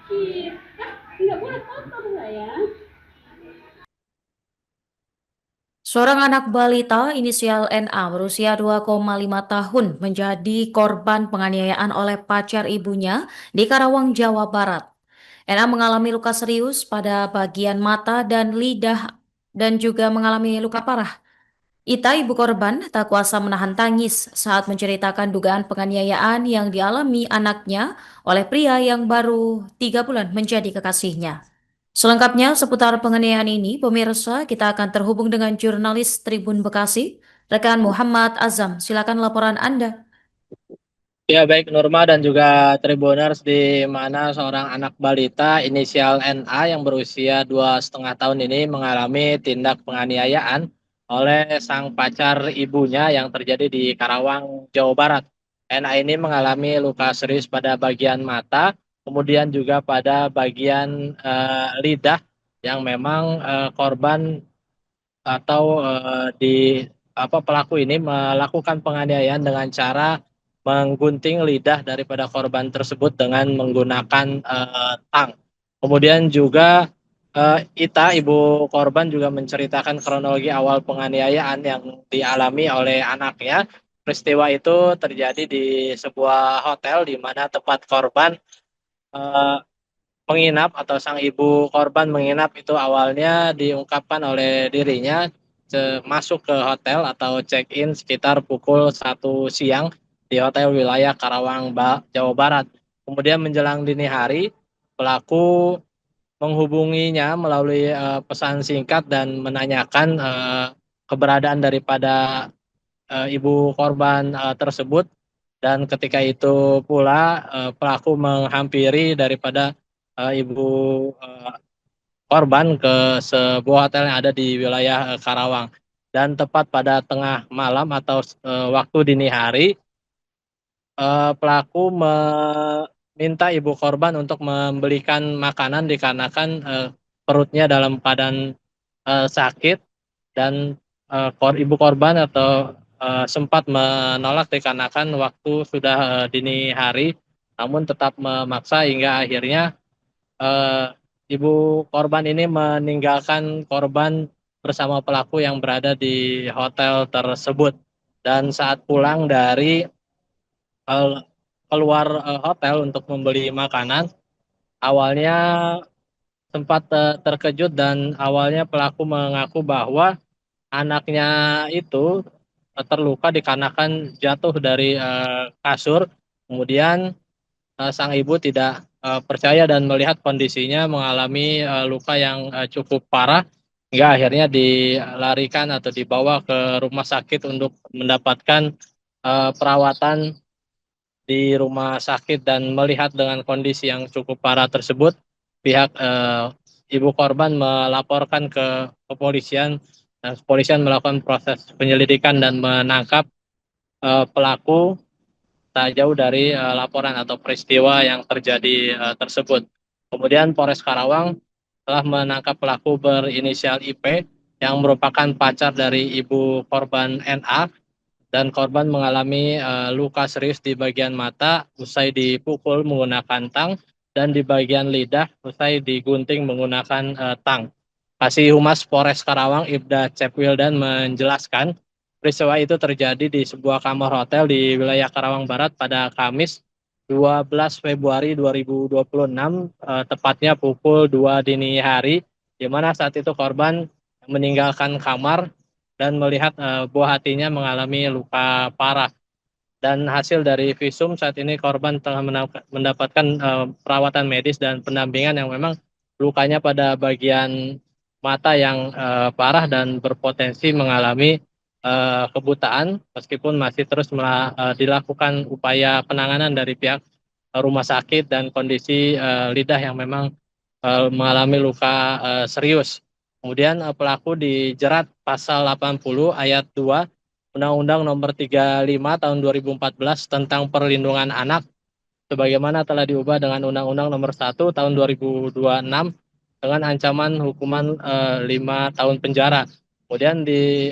Nggak boleh kotor sayang. Seorang anak balita inisial NA berusia 2,5 tahun menjadi korban penganiayaan oleh pacar ibunya di Karawang, Jawa Barat. NA mengalami luka serius pada bagian mata dan lidah dan juga mengalami luka parah. Ita, ibu korban, tak kuasa menahan tangis saat menceritakan dugaan penganiayaan yang dialami anaknya oleh pria yang baru 3 bulan menjadi kekasihnya. Selengkapnya seputar penganiayaan ini, pemirsa, kita akan terhubung dengan jurnalis Tribun Bekasi, rekan Muhammad Azam. Silakan laporan Anda. Ya, baik Norma dan juga Tribuners, di mana seorang anak balita inisial NA yang berusia 2,5 tahun ini mengalami tindak penganiayaan oleh sang pacar ibunya yang terjadi di Karawang, Jawa Barat. NA ini mengalami luka serius pada bagian mata, kemudian juga pada bagian lidah yang memang korban atau di apa pelaku ini melakukan penganiayaan dengan cara menggunting lidah daripada korban tersebut dengan menggunakan tang. Kemudian juga Ita, ibu korban, juga menceritakan kronologi awal penganiayaan yang dialami oleh anaknya. Peristiwa itu terjadi di sebuah hotel di mana tempat korban eh, menginap atau sang ibu korban menginap itu awalnya diungkapkan oleh dirinya masuk ke hotel atau check-in sekitar pukul 1 siang di hotel wilayah Karawang, Jawa Barat. Kemudian menjelang dini hari, pelaku menghubunginya melalui pesan singkat dan menanyakan keberadaan daripada ibu korban tersebut, dan ketika itu pula pelaku menghampiri daripada ibu eh, korban ke sebuah hotel yang ada di wilayah Karawang. Dan tepat pada tengah malam atau waktu dini hari, pelaku meminta ibu korban untuk membelikan makanan dikarenakan perutnya dalam keadaan sakit, dan ibu korban atau sempat menolak dikarenakan waktu sudah dini hari, namun tetap memaksa hingga akhirnya eh, ibu korban ini meninggalkan korban bersama pelaku yang berada di hotel tersebut. Dan saat pulang dari eh, keluar hotel untuk membeli makanan, awalnya sempat terkejut, dan awalnya pelaku mengaku bahwa anaknya itu terluka dikarenakan jatuh dari kasur. Kemudian sang ibu tidak percaya dan melihat kondisinya mengalami luka yang cukup parah, hingga akhirnya dilarikan atau dibawa ke rumah sakit untuk mendapatkan perawatan di rumah sakit. Dan melihat dengan kondisi yang cukup parah tersebut, pihak ibu korban melaporkan ke kepolisian, dan kepolisian melakukan proses penyelidikan dan menangkap pelaku tak jauh dari laporan atau peristiwa yang terjadi tersebut. Kemudian Polres Karawang telah menangkap pelaku berinisial IP yang merupakan pacar dari ibu korban NA, dan korban mengalami luka serius di bagian mata usai dipukul menggunakan tang, dan di bagian lidah usai digunting menggunakan tang. Kasih Humas Polres Karawang Ibda Cepwildan menjelaskan peristiwa itu terjadi di sebuah kamar hotel di wilayah Karawang Barat pada Kamis 12 Februari 2026, tepatnya pukul 2 dini hari, di mana saat itu korban meninggalkan kamar dan melihat buah hatinya mengalami luka parah. Dan hasil dari visum, saat ini korban telah mendapatkan perawatan medis dan pendampingan yang memang lukanya pada bagian mata yang parah dan berpotensi mengalami kebutaan, meskipun masih terus dilakukan upaya penanganan dari pihak rumah sakit, dan kondisi lidah yang memang mengalami luka serius. Kemudian pelaku dijerat pasal 80 ayat 2 Undang-Undang Nomor 35 Tahun 2014 tentang Perlindungan Anak, sebagaimana telah diubah dengan Undang-Undang Nomor 1 Tahun 2026 dengan ancaman hukuman 5 tahun penjara. Kemudian di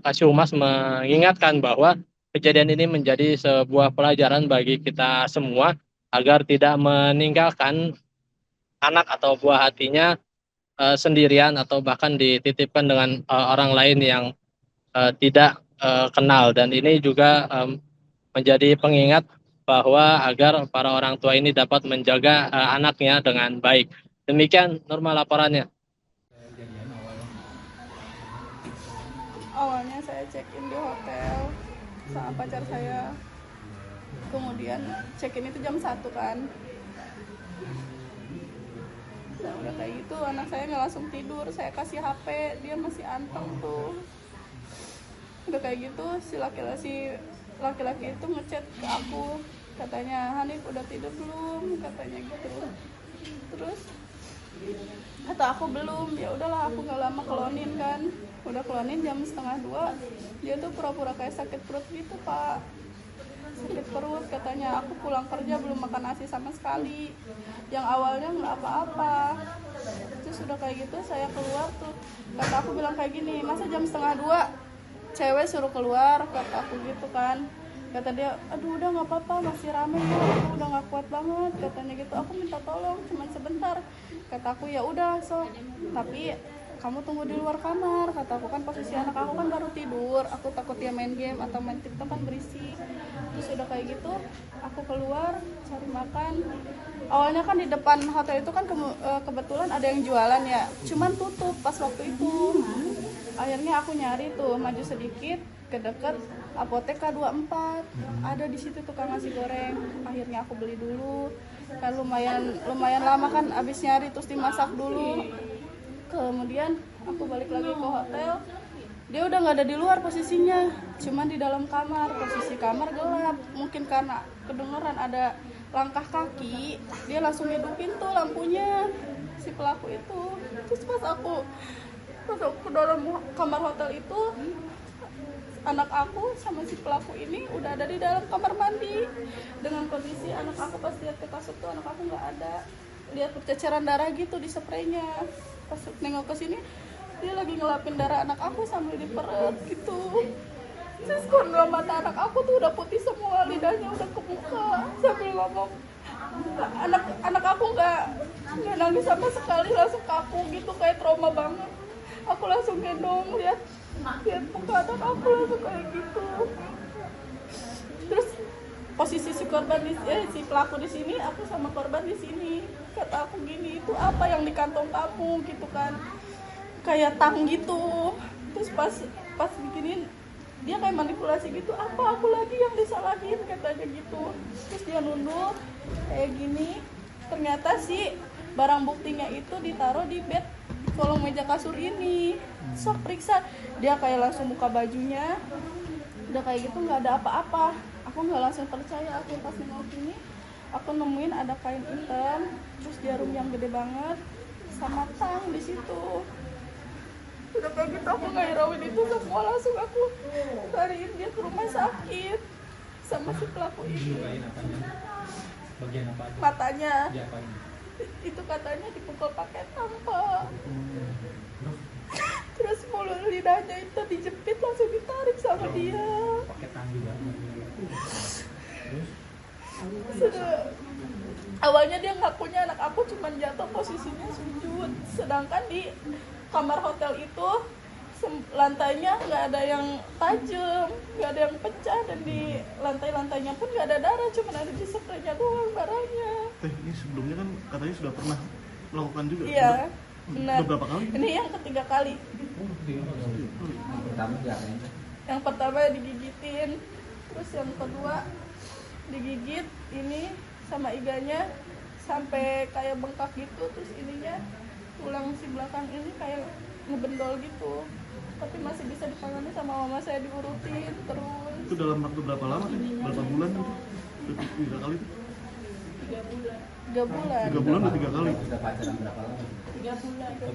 Kasih Humas mengingatkan bahwa kejadian ini menjadi sebuah pelajaran bagi kita semua agar tidak meninggalkan anak atau buah hatinya sendirian atau bahkan dititipkan dengan orang lain yang tidak kenal, dan ini juga menjadi pengingat bahwa agar para orang tua ini dapat menjaga anaknya dengan baik. Demikian Nurma laporannya. Awalnya saya check in di hotel sama pacar saya, kemudian check in itu jam 1 kan. Nah udah kayak gitu anak saya nggak langsung tidur, saya kasih HP, dia masih anteng tuh. Udah kayak gitu si laki-laki itu ngechat ke aku, katanya Hanif udah tidur belum, katanya gitu. Terus kata aku belum, ya udahlah aku nggak lama kelonin kan. Udah kelonin jam 1:30, dia tuh pura-pura kayak sakit perut gitu Pak, sakit perut. Katanya aku pulang kerja belum makan nasi sama sekali, yang awalnya nggak apa-apa. Terus udah kayak gitu saya keluar tuh, kata aku bilang kayak gini, masa jam 1:30 cewek suruh keluar, kata aku gitu kan. Kata dia, aduh udah nggak apa-apa, masih rame kok, aku udah nggak kuat banget, katanya gitu. Aku minta tolong cuman sebentar, kata aku ya udah sok, tapi kamu tunggu di luar kamar, kata aku. Kan posisi anak aku kan baru tidur, aku takut dia main game atau main TikTok kan berisik. Terus udah kayak gitu aku keluar cari makan. Awalnya kan di depan hotel itu kan kebetulan ada yang jualan ya, cuman tutup pas waktu itu. Akhirnya aku nyari tuh, maju sedikit ke dekat apotek K24, ada di situ tukang nasi goreng. Akhirnya aku beli dulu, kan lumayan lama kan abis nyari, terus dimasak dulu. Kemudian aku balik lagi ke hotel, dia udah nggak ada di luar posisinya, cuman di dalam kamar. Posisi kamar gelap, mungkin karena kedengeran ada langkah kaki, dia langsung hidupin tuh lampunya si pelaku itu. Terus pas aku ke dalam kamar hotel itu, anak aku sama si pelaku ini udah ada di dalam kamar mandi. Dengan kondisi anak aku pas lihat ke kasur tuh, anak aku nggak ada, lihat berceceran darah gitu di spraynya. Pas nengok ke sini, dia lagi ngelapin darah anak aku sambil di perut gitu. Terus kedua mata anak aku tuh udah putih semua, lidahnya udah ke muka, sambil ngomong. Anak aku nggak nangis sama sekali, langsung kaku gitu, kayak trauma banget. Aku langsung gendong, lihat muka anak aku langsung kayak gitu. Terus posisi si pelaku di sini, aku sama korban di sini. Kata aku gini, itu apa yang di kantong kamu gitu kan, kayak tang gitu. Terus pas bikinin, dia kayak manipulasi gitu, apa aku lagi yang disalahin, katanya gitu. Terus dia nunduk kayak gini, ternyata si barang buktinya itu ditaruh di bed kolong meja kasur ini. Sok periksa, dia kayak langsung buka bajunya, udah kayak gitu nggak ada apa-apa. Aku nggak langsung percaya, aku pas nengok ini aku nemuin ada kain hitam, terus jarum yang gede banget sama tang di situ. Udah kayak gitu aku ngairawin itu semua, langsung aku lariin dia ke rumah sakit sama si pelaku ini. Matanya itu katanya dipukul pakai tangkap. Terus mulut lidahnya itu dijepit, langsung ditarik sama dia. Awalnya dia ngakunya anak aku cuma jatuh posisinya sujud, sedangkan di kamar hotel itu lantainya nggak ada yang tajam, nggak ada yang pecah, dan di lantai-lantainya pun nggak ada darah, cuma ada di spraynya doang darahnya. Ini sebelumnya kan katanya sudah pernah melakukan juga. Iya, benar. Beberapa kali? Ini yang ketiga kali. Yang pertama digigitin, terus yang kedua digigit ini sama iganya sampai kayak bengkak gitu, terus ininya tulang si belakang ini kayak ngebendol gitu, tapi masih bisa ditangani sama mama saya, diurutin terus. Itu dalam waktu berapa lama sih? Berapa bulan itu? Tiga kali itu? 3 bulan. 3 bulan. 3 bulan atau 3 kali? 3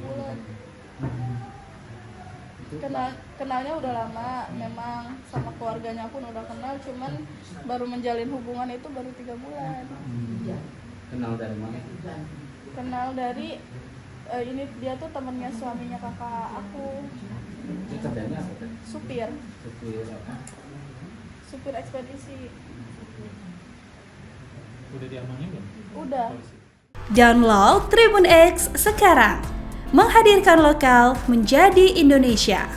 bulan. Kenalnya udah lama, memang sama keluarganya pun udah kenal, cuman baru menjalin hubungan itu baru 3 bulan. Kenal dari mana? Kenal dari ini, dia tuh temennya suaminya kakak aku. Itu kerjanya apa tuh? Supir apa? Supir ekspedisi. Udah diamankan belum? Udah. Download Tribun X sekarang. Menghadirkan lokal menjadi Indonesia.